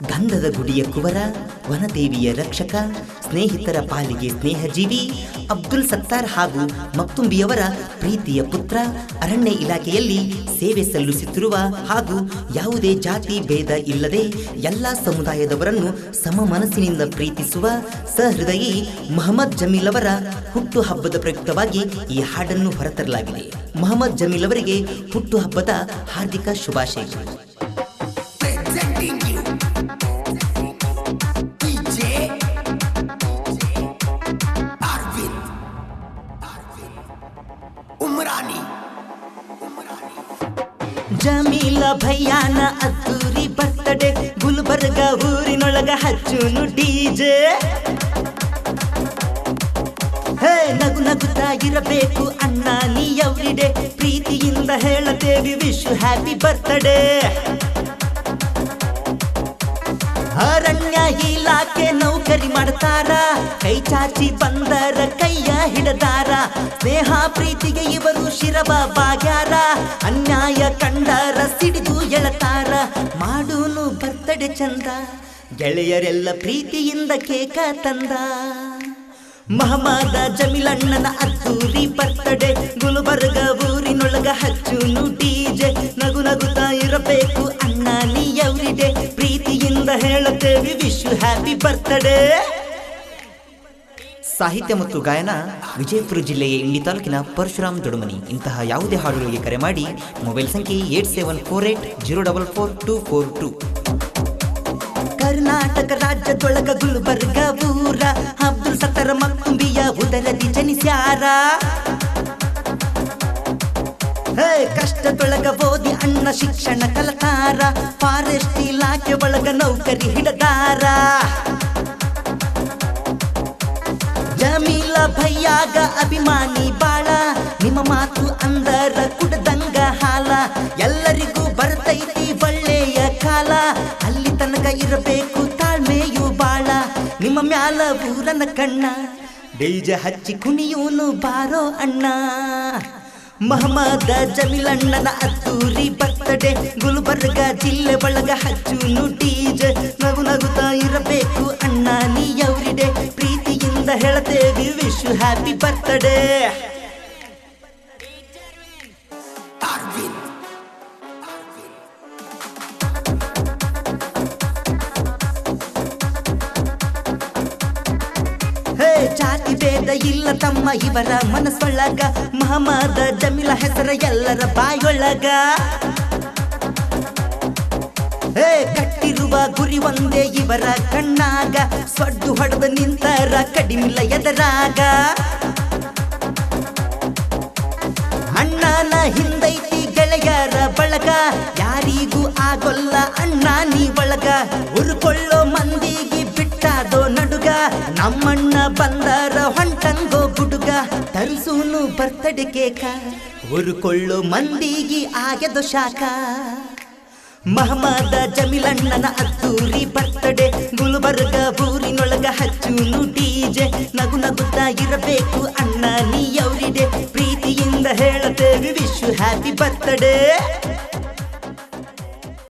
ಗಂಧದ ಗುಡಿಯ ಕುವರ, ವನದೇವಿಯ ರಕ್ಷಕ, ಸ್ನೇಹಿತರ ಪಾಲಿಗೆ ಸ್ನೇಹಜೀವಿ, ಅಬ್ದುಲ್ ಸತ್ತಾರ್ ಹಾಗೂ ಮಕ್ತುಂಬಿಯವರ ಪ್ರೀತಿಯ ಪುತ್ರ, ಅರಣ್ಯ ಇಲಾಖೆಯಲ್ಲಿ ಸೇವೆ ಸಲ್ಲಿಸುತ್ತಿರುವ ಹಾಗೂ ಯಾವುದೇ ಜಾತಿ ಭೇದ ಇಲ್ಲದೆ ಎಲ್ಲ ಸಮುದಾಯದವರನ್ನು ಸಮ ಮನಸ್ಸಿನಿಂದ ಪ್ರೀತಿಸುವ ಸಹೃದಯಿ ಮೊಹಮ್ಮದ್ ಜಮೀಲ್ ಅವರ ಹುಟ್ಟುಹಬ್ಬದ ಪ್ರಯುಕ್ತವಾಗಿ ಈ ಹಾಡನ್ನು ಹೊರತರಲಾಗಿದೆ. ಮೊಹಮ್ಮದ್ ಜಮೀಲ್ ಅವರಿಗೆ ಹುಟ್ಟುಹಬ್ಬದ ಹಾರ್ದಿಕ ಶುಭಾಶಯಗಳು. ಜಮೀಲ ಭಯ್ಯಾನ ಅದ್ದೂರಿ ಬರ್ತಡೆ, ಗುಲ್ಬರ್ಗ ಊರಿನೊಳಗ ಹಚ್ಚುನು ಡಿಜೆ. ಹೇ ನಗು ನಗುತ್ತಾ ಇರಬೇಕು ಅಣ್ಣ ನೀ ಎವ್ರಿಡೇ, ಪ್ರೀತಿಯಿಂದ ಹೇಳತೇವಿ ವಿಶ್ ಹ್ಯಾಪಿ ಬರ್ತ್ಡೇ. ಅರಣ್ಯ ಇಲಾಖೆ ನೌಕರಿ ಮಾಡ್ತಾರ, ಕೈ ಚಾಚಿ ಬಂದರ ಕೈಯ ಹಿಡದಾರ, ಸ್ನೇಹ ಪ್ರೀತಿಗೆ ಇವರು ಶಿರವ ಬಾಗ್ಯಾರ, ಅನ್ಯಾಯ ಕಂಡರ ಸಿಡಿದು ಎಳತಾರ, ಮಾಡೂನು ಬರ್ತಡೆ ಚಂದ, ಗೆಳೆಯರೆಲ್ಲ ಪ್ರೀತಿಯಿಂದ ಕೇಕ ತಂದ. ಮೊಹಮ್ಮದ ಜಮೀಲಣ್ಣನ ಅದ್ದೂರಿ ಬರ್ತಡೆ, ಗುಲ್ಬರ್ಗ ಊರಿನೊಳಗ ಹಚ್ಚುನು ಡಿಜೆ. ನಗು ನಗುತ್ತಾ ಇರಬೇಕು ಅಣ್ಣ ನೀ ಎವ್ರಿಡೇ, ಪ್ರೀತಿಯಿಂದ ಹೇಳುತ್ತೇವೆ ವಿಶ್ ಹ್ಯಾಪಿ ಬರ್ತ್ಡೇ. ಸಾಹಿತ್ಯ ಮತ್ತು ಗಾಯನ ವಿಜಯಪುರ ಜಿಲ್ಲೆಯ ಇಂಡಿ ತಾಲೂಕಿನ ಪರಶುರಾಮ್ ದೊಡಮನಿ. ಇಂತಹ ಯಾವುದೇ ಹಾಡುಗಳಿಗೆ ಕರೆ ಮಾಡಿ. ಮೊಬೈಲ್ ಸಂಖ್ಯೆ 8748044242. ಕರ್ನಾಟಕ ರಾಜ್ಯದೊಳಗ ಗುಲ್ಬರ್ಗ ಊರ, ಅಬ್ದುಲ್ ಸತ್ತಾರ್ ಮಕ್ತುಂಬಿಯ ಉದರದಿ ಜನಿಸ್ಯಾರ. ಕಷ್ಟದೊಳಗ ಓದಿ ಅಣ್ಣ ಶಿಕ್ಷಣ ಕಲತಾರ, ಫಾರೆಸ್ಟ್ ಇಲಾಖೆ ಒಳಗ ನೌಕರಿ ಹಿಡದಾರ. ಜಮೀಲ ಭಯ್ಯಾಗ ಅಭಿಮಾನಿ ಬಾಳ, ನಿಮ್ಮ ಮಾತು ಅಂದರ ಕುಡದಂಗ ಹಾಲ, ಎಲ್ಲರಿಗೂ ಬರ್ತೈತಿ ಒಳ್ಳೆಯ ಕಾಲ, ಅಲ್ಲಿ ತನಕ ಇರಬೇಕು ತಾಳ್ಮೆಯು ಬಾಳ, ನಿಮ್ಮ ಮ್ಯಾಲ ಊರನ ಕಣ್ಣ, ಡಿಜೆ ಹಚ್ಚಿ ಕುಣಿಯೂನು ಬಾರೋ ಅಣ್ಣ. ಮೊಹಮ್ಮದ ಜಮೀಲಣ್ಣನ ಅದ್ದೂರಿ ಬರ್ತಡೆ, ಗುಲ್ಬರ್ಗ ಜಿಲ್ಲೆ ಒಳಗ ಹಚ್ಚುನು ಡಿಜೆ. ನಗು ನಗುತ್ತಾ ಇರಬೇಕು ಅಣ್ಣ ನೀ ಎವ್ರಿಡೇ, ಪ್ರೀತಿಯಿಂದ ಹೇಳತೇವಿ ವಿಶ್ ಹ್ಯಾಪಿ ಬರ್ತ್ಡೇ. ಜಾತಿ ಭೇದ ಇಲ್ಲ ತಮ್ಮ ಇವರ ಮನಸ್ಸೊಳಗ, ಮೊಹಮ್ಮದ ಜಮೀಲ ಹೆಸರ ಎಲ್ಲರ ಬಾಯೊಳಗ. ಕಟ್ಟಿರುವ ಗುರಿ ಒಂದೇ ಇವರ ಕಣ್ಣಾಗ, ಸೊಡ್ಡು ಹೊಡೆದು ನಿಂತರ ಕಡಿಮಿಲ್ಲ ಎದರಾಗ. ಅಣ್ಣನ ಹಿಂದೈತಿ ಗೆಳೆಯರ ಬಳಗ, ಯಾರಿಗೂ ಆಗೊಲ್ಲ ಅಣ್ಣ ನೀ ಒಳಗ, ಉರುಕೊಳ್ಳೋ ಮಂದಿಗೆ ಬಿಟ್ಟಾದೋ ನಡುಗ, ನಮ್ಮಣ್ಣ ಬಂದರ ಹೊಂಟಂಗೋ ಗುಡುಗ, ತರಿಸೂನು ಬರ್ತಡೆ ಕೇಕ, ಉರುಕೊಳ್ಳೋ ಮಂದಿಗೆ ಆಗ್ಯದೋ ಶಾಖ. ಮೊಹಮ್ಮದ ಜಮೀಲಣ್ಣನ ಅದ್ದೂರಿ ಬರ್ತಡೆ, ಗುಲ್ಬರ್ಗ ಊರಿನೊಳಗ ಹಚ್ಚುನು ಡಿಜೆ. ನಗು ನಗುತ್ತಾ ಇರಬೇಕು ಅಣ್ಣ ನೀ ಎವ್ರಿಡೇ, ಪ್ರೀತಿಯಿಂದ ಹೇಳತೇವಿ ವಿಶ್ ಹ್ಯಾಪಿ ಬರ್ತ್ಡೇ.